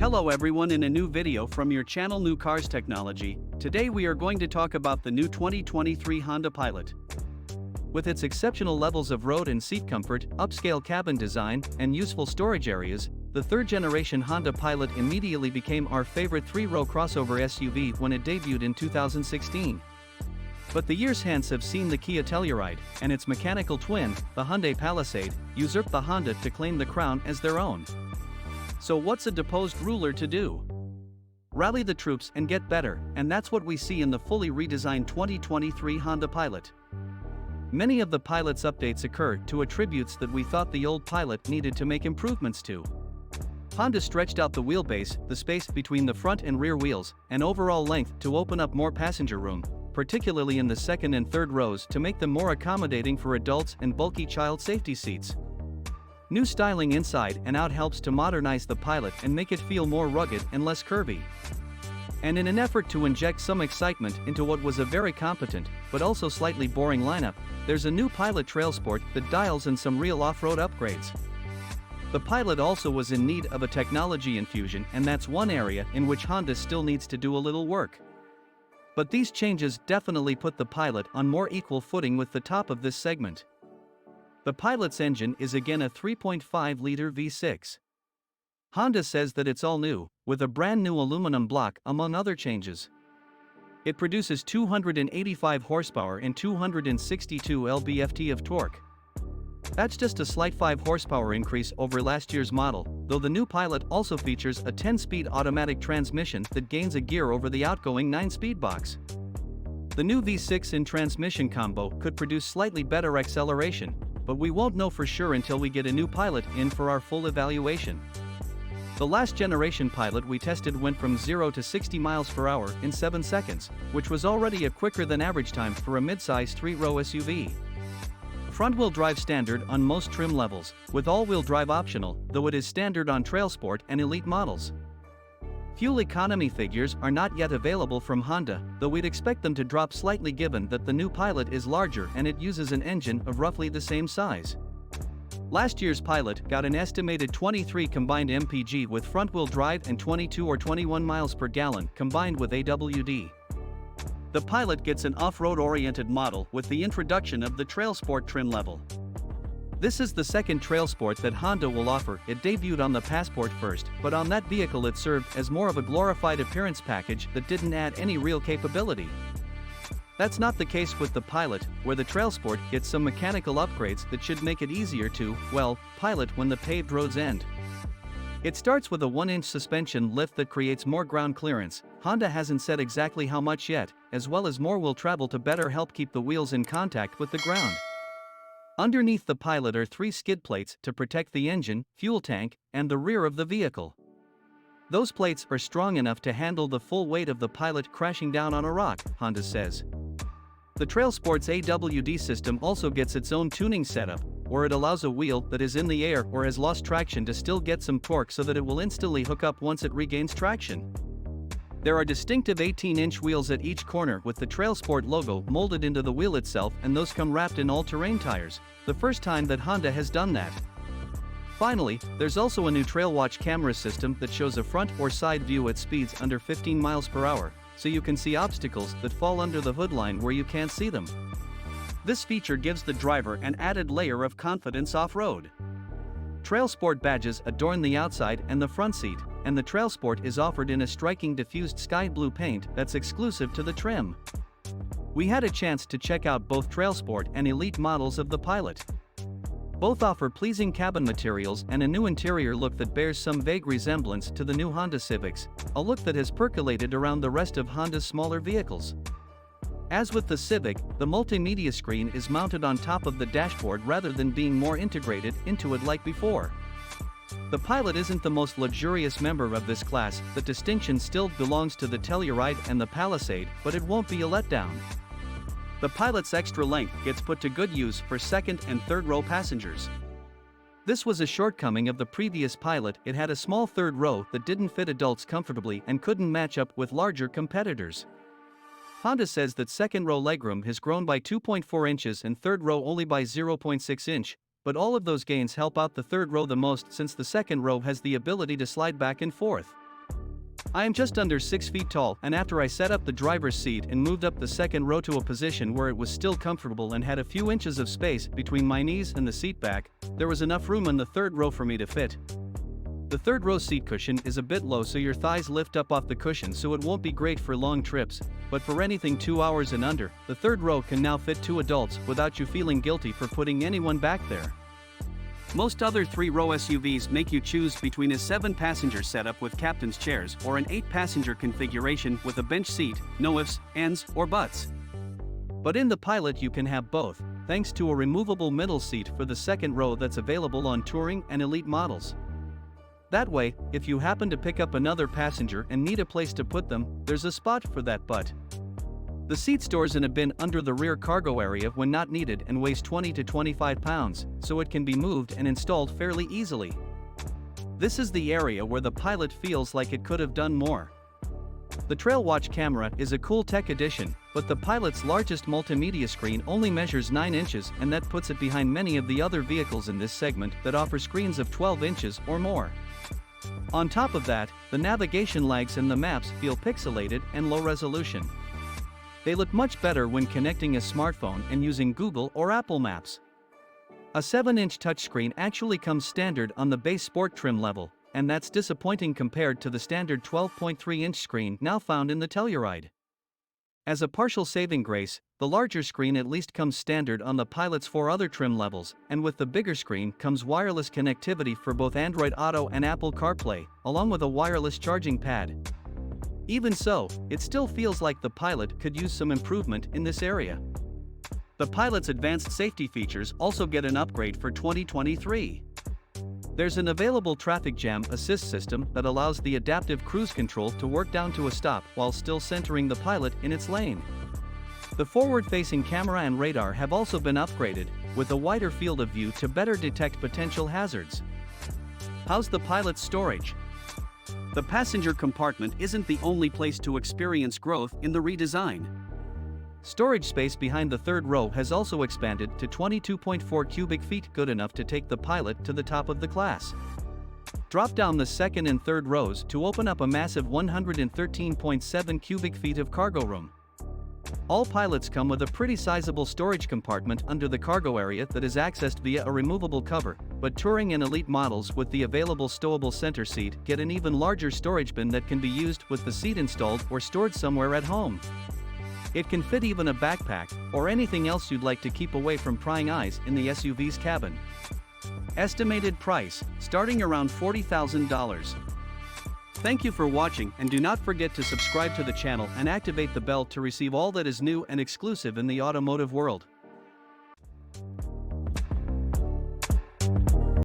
Hello everyone, in a new video from your channel New Cars Technology. Today we are going to talk about the new 2023 Honda Pilot. With its exceptional levels of road and seat comfort, upscale cabin design, and useful storage areas, the third-generation Honda Pilot immediately became our favorite three-row crossover SUV when it debuted in 2016. But the years hence have seen the Kia Telluride, and its mechanical twin, the Hyundai Palisade, usurp the Honda to claim the crown as their own. So what's a deposed ruler to do? Rally the troops and get better, and that's what we see in the fully redesigned 2023 Honda Pilot. Many of the Pilot's updates occur to attributes that we thought the old Pilot needed to make improvements to. Honda stretched out the wheelbase, the space between the front and rear wheels, and overall length to open up more passenger room, particularly in the second and third rows to make them more accommodating for adults and bulky child safety seats. New styling inside and out helps to modernize the Pilot and make it feel more rugged and less curvy. And in an effort to inject some excitement into what was a very competent, but also slightly boring lineup, there's a new Pilot TrailSport that dials in some real off-road upgrades. The Pilot also was in need of a technology infusion, and that's one area in which Honda still needs to do a little work. But these changes definitely put the Pilot on more equal footing with the top of this segment. The Pilot's engine is again a 3.5-liter V6. Honda says that it's all new, with a brand new aluminum block among other changes. It produces 285 horsepower and 262 lb-ft of torque. That's just a slight 5 horsepower increase over last year's model, though the new Pilot also features a 10-speed automatic transmission that gains a gear over the outgoing 9-speed box. The new V6 in transmission combo could produce slightly better acceleration, but we won't know for sure until we get a new Pilot in for our full evaluation. The last generation Pilot we tested went from 0 to 60 miles per hour in 7 seconds, which was already a quicker than average time for a mid-size 3-row SUV. Front-wheel drive standard on most trim levels, with all-wheel drive optional, though it is standard on TrailSport and Elite models. Fuel economy figures are not yet available from Honda, though we'd expect them to drop slightly given that the new Pilot is larger and it uses an engine of roughly the same size. Last year's Pilot got an estimated 23 combined mpg with front-wheel drive and 22 or 21 miles per gallon combined with AWD. The Pilot gets an off-road-oriented model with the introduction of the TrailSport trim level. This is the second TrailSport that Honda will offer. It debuted on the Passport first, but on that vehicle it served as more of a glorified appearance package that didn't add any real capability. That's not the case with the Pilot, where the TrailSport gets some mechanical upgrades that should make it easier to, well, pilot when the paved roads end. It starts with a 1-inch suspension lift that creates more ground clearance. Honda hasn't said exactly how much yet, as well as more will travel to better help keep the wheels in contact with the ground. Underneath the Pilot are 3 skid plates to protect the engine, fuel tank, and the rear of the vehicle. Those plates are strong enough to handle the full weight of the Pilot crashing down on a rock, Honda says. The TrailSport's AWD system also gets its own tuning setup, where it allows a wheel that is in the air or has lost traction to still get some torque so that it will instantly hook up once it regains traction. There are distinctive 18-inch wheels at each corner with the TrailSport logo molded into the wheel itself, and those come wrapped in all-terrain tires, the first time that Honda has done that. Finally, there's also a new TrailWatch camera system that shows a front or side view at speeds under 15 miles per hour, so you can see obstacles that fall under the hood line where you can't see them. This feature gives the driver an added layer of confidence off-road. TrailSport badges adorn the outside and the front seat, and the TrailSport is offered in a striking diffused sky blue paint that's exclusive to the trim. We had a chance to check out both TrailSport and Elite models of the Pilot. Both offer pleasing cabin materials and a new interior look that bears some vague resemblance to the new Honda Civics, a look that has percolated around the rest of Honda's smaller vehicles. As with the Civic, the multimedia screen is mounted on top of the dashboard rather than being more integrated into it like before. The Pilot isn't the most luxurious member of this class. The distinction still belongs to the Telluride and the Palisade, but it won't be a letdown. The Pilot's extra length gets put to good use for second and third row passengers. This was a shortcoming of the previous Pilot. It had a small third row that didn't fit adults comfortably and couldn't match up with larger competitors. Honda says that second row legroom has grown by 2.4 inches and third row only by 0.6 inch, but all of those gains help out the third row the most since the second row has the ability to slide back and forth. I am just under 6 feet tall, and after I set up the driver's seat and moved up the second row to a position where it was still comfortable and had a few inches of space between my knees and the seat back, there was enough room in the third row for me to fit. The third row seat cushion is a bit low, so your thighs lift up off the cushion, so it won't be great for long trips, but for anything 2 hours and under, the third row can now fit 2 adults without you feeling guilty for putting anyone back there. Most other 3-row SUVs make you choose between a 7-passenger setup with captain's chairs or an 8-passenger configuration with a bench seat, no ifs, ands, or buts. But in the Pilot you can have both, thanks to a removable middle seat for the second row that's available on touring and elite models. That way, if you happen to pick up another passenger and need a place to put them, there's a spot for that butt. The seat stores in a bin under the rear cargo area when not needed and weighs 20 to 25 pounds, so it can be moved and installed fairly easily. This is the area where the Pilot feels like it could have done more. The Trail Watch camera is a cool tech addition, but the Pilot's largest multimedia screen only measures 9 inches, and that puts it behind many of the other vehicles in this segment that offer screens of 12 inches or more. On top of that, the navigation lags and the maps feel pixelated and low resolution. They look much better when connecting a smartphone and using Google or Apple Maps. A 7-inch touchscreen actually comes standard on the base Sport trim level, and that's disappointing compared to the standard 12.3-inch screen now found in the Telluride. As a partial saving grace, the larger screen at least comes standard on the Pilot's 4 other trim levels, and with the bigger screen comes wireless connectivity for both Android Auto and Apple CarPlay, along with a wireless charging pad. Even so, it still feels like the Pilot could use some improvement in this area. The Pilot's advanced safety features also get an upgrade for 2023. There's an available traffic jam assist system that allows the adaptive cruise control to work down to a stop while still centering the Pilot in its lane. The forward-facing camera and radar have also been upgraded, with a wider field of view to better detect potential hazards. How's the Pilot's storage? The passenger compartment isn't the only place to experience growth in the redesign. Storage space behind the third row has also expanded to 22.4 cubic feet, good enough to take the Pilot to the top of the class. Drop down the second and third rows to open up a massive 113.7 cubic feet of cargo room. All Pilots come with a pretty sizable storage compartment under the cargo area that is accessed via a removable cover, but touring and elite models with the available stowable center seat get an even larger storage bin that can be used with the seat installed or stored somewhere at home. It can fit even a backpack, or anything else you'd like to keep away from prying eyes in the SUV's cabin. Estimated price, starting around $40,000. Thank you for watching, and do not forget to subscribe to the channel and activate the bell to receive all that is new and exclusive in the automotive world.